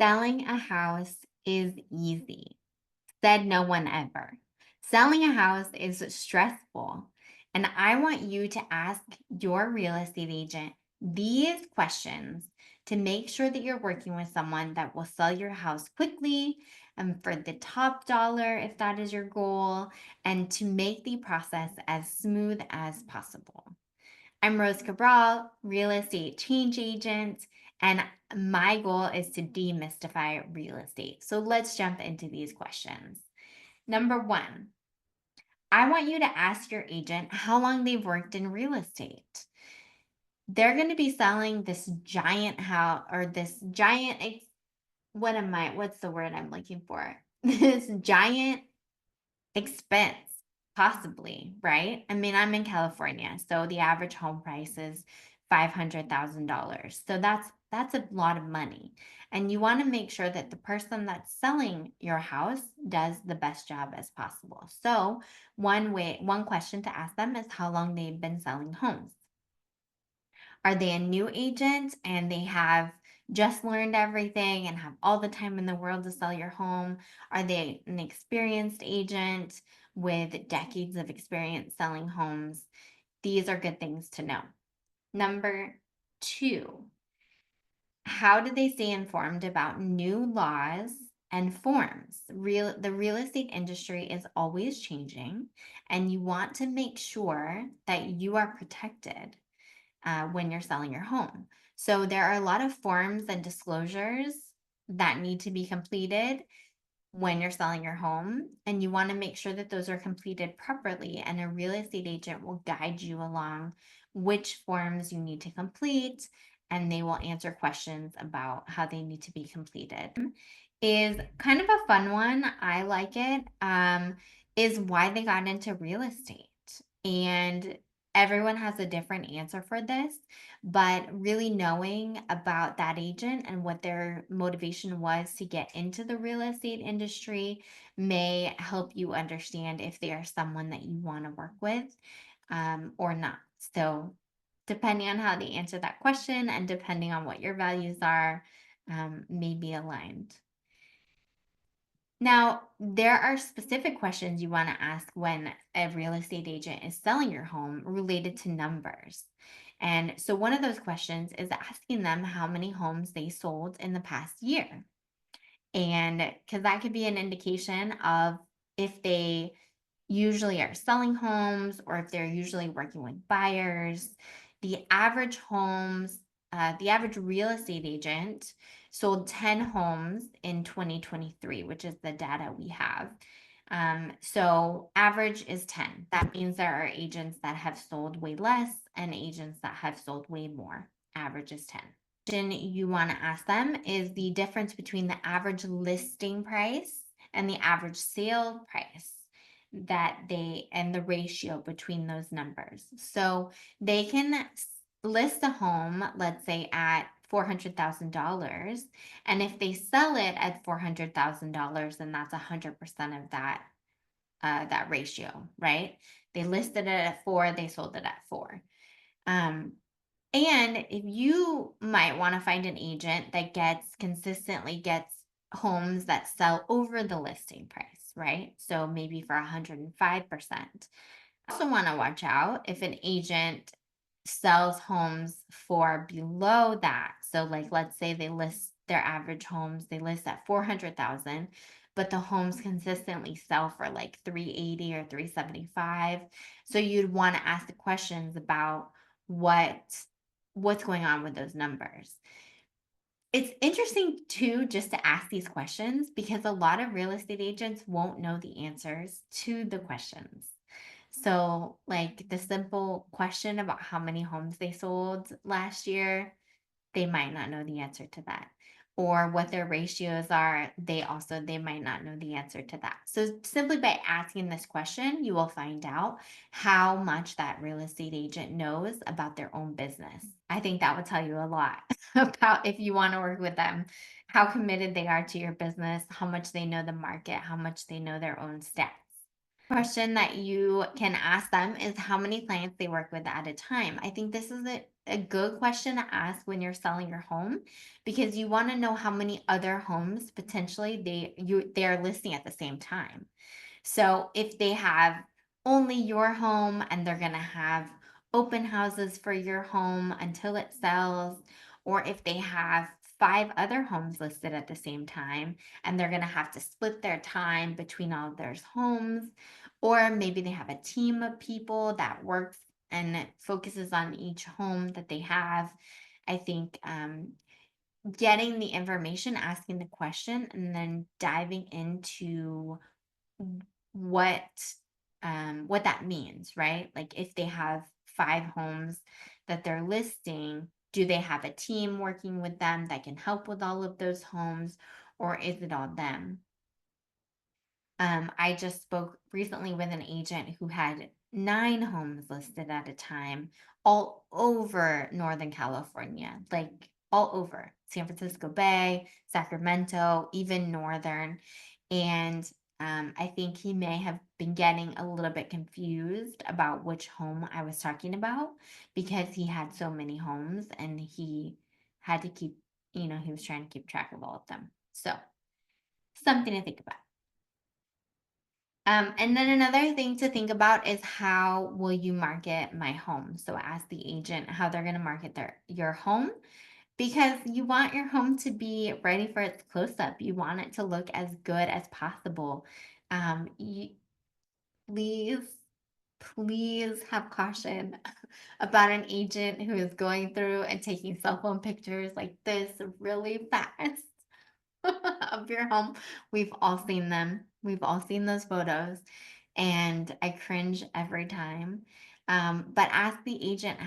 Selling a house is easy, said no one ever. Selling a house is stressful, and I want you to ask your real estate agent these questions to make sure that you're working with someone that will sell your house quickly and for the top dollar, if that is your goal, and to make the process as smooth as possible. I'm Rose Cabral, real estate change agent, and my goal is to demystify real estate. So let's jump into these questions. Number one, I want you to ask your agent how long they've worked in real estate. They're going to be selling this giant house or this giant, what's the word I'm looking for? This giant expense, possibly, right? I mean, I'm in California, so the average home price is $500,000. So that's a lot of money. And you want to make sure that the person that's selling your house does the best job as possible. So, one question to ask them is how long they've been selling homes. Are they a new agent and they have just learned everything and have all the time in the world to sell your home? Are they an experienced agent with decades of experience selling homes? These are good things to know. Number two, how do they stay informed about new laws and forms? The real estate industry is always changing, and you want to make sure that you are protected when you're selling your home. So there are a lot of forms and disclosures that need to be completed when you're selling your home, and you want to make sure that those are completed properly. And a real estate agent will guide you along which forms you need to complete, and they will answer questions about how they need to be completed. Is kind of a fun one. I like it. Is why they got into real estate. And everyone has a different answer for this, but really knowing about that agent and what their motivation was to get into the real estate industry may help you understand if they are someone that you want to work with or not. So, depending on how they answer that question and depending on what your values are, may be aligned. Now, there are specific questions you want to ask when a real estate agent is selling your home related to numbers. And so, one of those questions is asking them how many homes they sold in the past year. And because that could be an indication of if they usually are selling homes or if they're usually working with buyers. The average real estate agent sold 10 homes in 2023, which is the data we have. So average is 10. That means there are agents that have sold way less and agents that have sold way more. Average is 10. You want to ask them is the difference between the average listing price and the average sale price and the ratio between those numbers. So they can list a home, let's say at $400,000. And if they sell it at $400,000, then that's 100% of that ratio, right? They listed it at four, they sold it at four. Um, and if you might want to find an agent that consistently gets homes that sell over the listing price, right? So maybe for 105%. Also want to watch out if an agent sells homes for below that. So like let's say they list their average homes, they list at 400,000, but the homes consistently sell for like 380 or 375. So you'd want to ask the questions about what's going on with those numbers. It's interesting too just to ask these questions because a lot of real estate agents won't know the answers to the questions. So, like the simple question about how many homes they sold last year, they might not know the answer to that. Or what their ratios are, they might not know the answer to that. So simply by asking this question, you will find out how much that real estate agent knows about their own business. I think that would tell you a lot about if you want to work with them, how committed they are to your business, how much they know the market, how much they know their own stats. Question that you can ask them is how many clients they work with at a time. I think this is a good question to ask when you're selling your home, because you want to know how many other homes potentially they're listing at the same time. So if they have only your home and they're going to have open houses for your home until it sells, or if they have five other homes listed at the same time and they're going to have to split their time between all of their homes, or maybe they have a team of people that works and focuses on each home that they have. I think getting the information, asking the question, and then diving into what what that means, right? Like if they have five homes that they're listing, do they have a team working with them that can help with all of those homes, or is it all them? I just spoke recently with an agent who had nine homes listed at a time, all over Northern California, like all over San Francisco Bay, Sacramento, even Northern. And I think he may have been getting a little bit confused about which home I was talking about because he had so many homes and he had to keep, he was trying to keep track of all of them. So, something to think about. And then another thing to think about is how will you market my home? So ask the agent how they're going to market your home, because you want your home to be ready for its close up. You want it to look as good as possible. You, please, please have caution about an agent who is going through and taking cell phone pictures like this really fast of your home. We've all seen them. We've all seen those photos, and I cringe every time. But ask the agent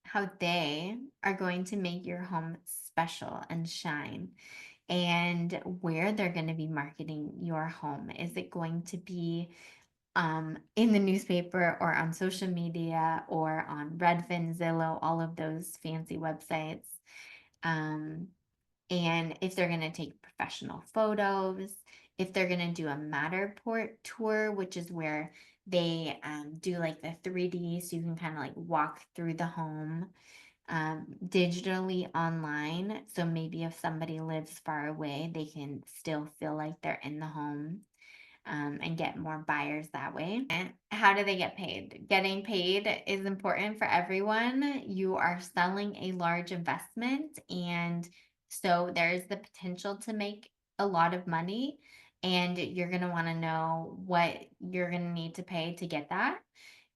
how they are going to make your home special and shine, and where they're going to be marketing your home. Is it going to be in the newspaper or on social media or on Redfin, Zillow, all of those fancy websites? Um, and if they're going to take professional photos, if they're going to do a Matterport tour, which is where they do like the 3D, so you can kind of like walk through the home digitally online. So maybe if somebody lives far away, they can still feel like they're in the home and get more buyers that way. And how do they get paid? Getting paid is important for everyone. You are selling a large investment, and so there's the potential to make a lot of money. And you're going to want to know what you're going to need to pay to get that,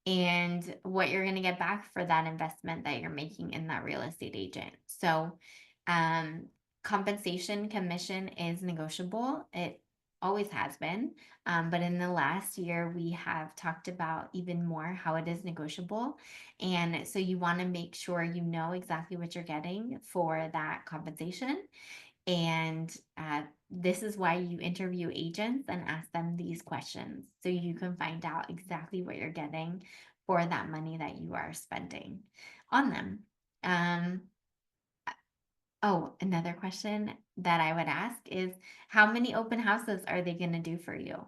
and what you're going to get back for that investment that you're making in that real estate agent. So, um, compensation commission is negotiable. It always has been. But in the last year, we have talked about even more how it is negotiable. And so you want to make sure you know exactly what you're getting for that compensation. And this is why you interview agents and ask them these questions so you can find out exactly what you're getting for that money that you are spending on them. Um, oh, another question that I would ask is how many open houses are they going to do for you?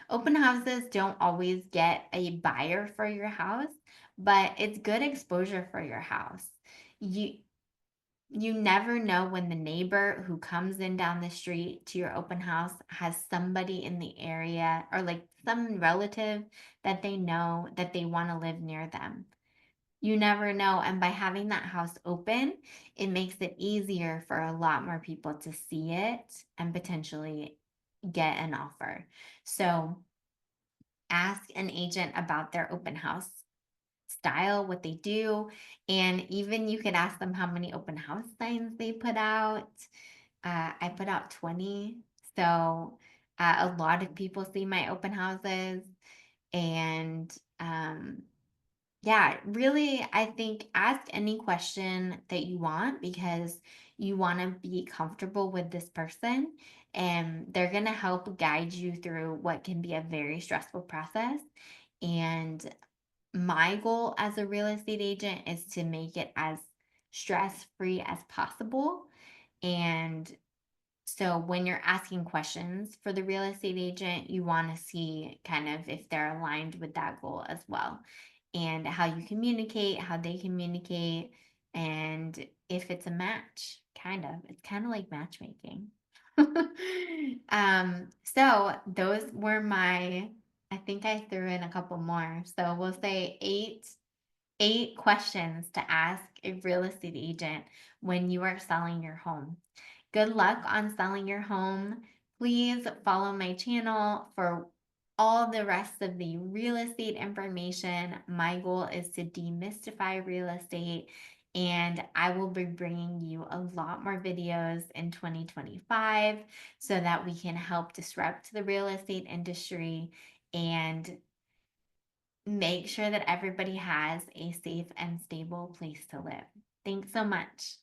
Open houses don't always get a buyer for your house, but it's good exposure for your house. You you never know when the neighbor who comes in down the street to your open house has somebody in the area or like some relative that they know that they want to live near them. You never know. And by having that house open, it makes it easier for a lot more people to see it and potentially get an offer. So ask an agent about their open house style, what they do, and even you could ask them how many open house signs they put out. I put out 20, so a lot of people see my open houses, and yeah, really, I think ask any question that you want because you want to be comfortable with this person, and they're going to help guide you through what can be a very stressful process. And my goal as a real estate agent is to make it as stress free as possible. And so when you're asking questions for the real estate agent, you want to see kind of if they're aligned with that goal as well, and how you communicate, how they communicate. And if it's a match, it's kind of like matchmaking. So those were I think I threw in a couple more. So we'll say eight questions to ask a real estate agent when you are selling your home. Good luck on selling your home. Please follow my channel for all the rest of the real estate information. My goal is to demystify real estate, and I will be bringing you a lot more videos in 2025 so that we can help disrupt the real estate industry and make sure that everybody has a safe and stable place to live. Thanks so much.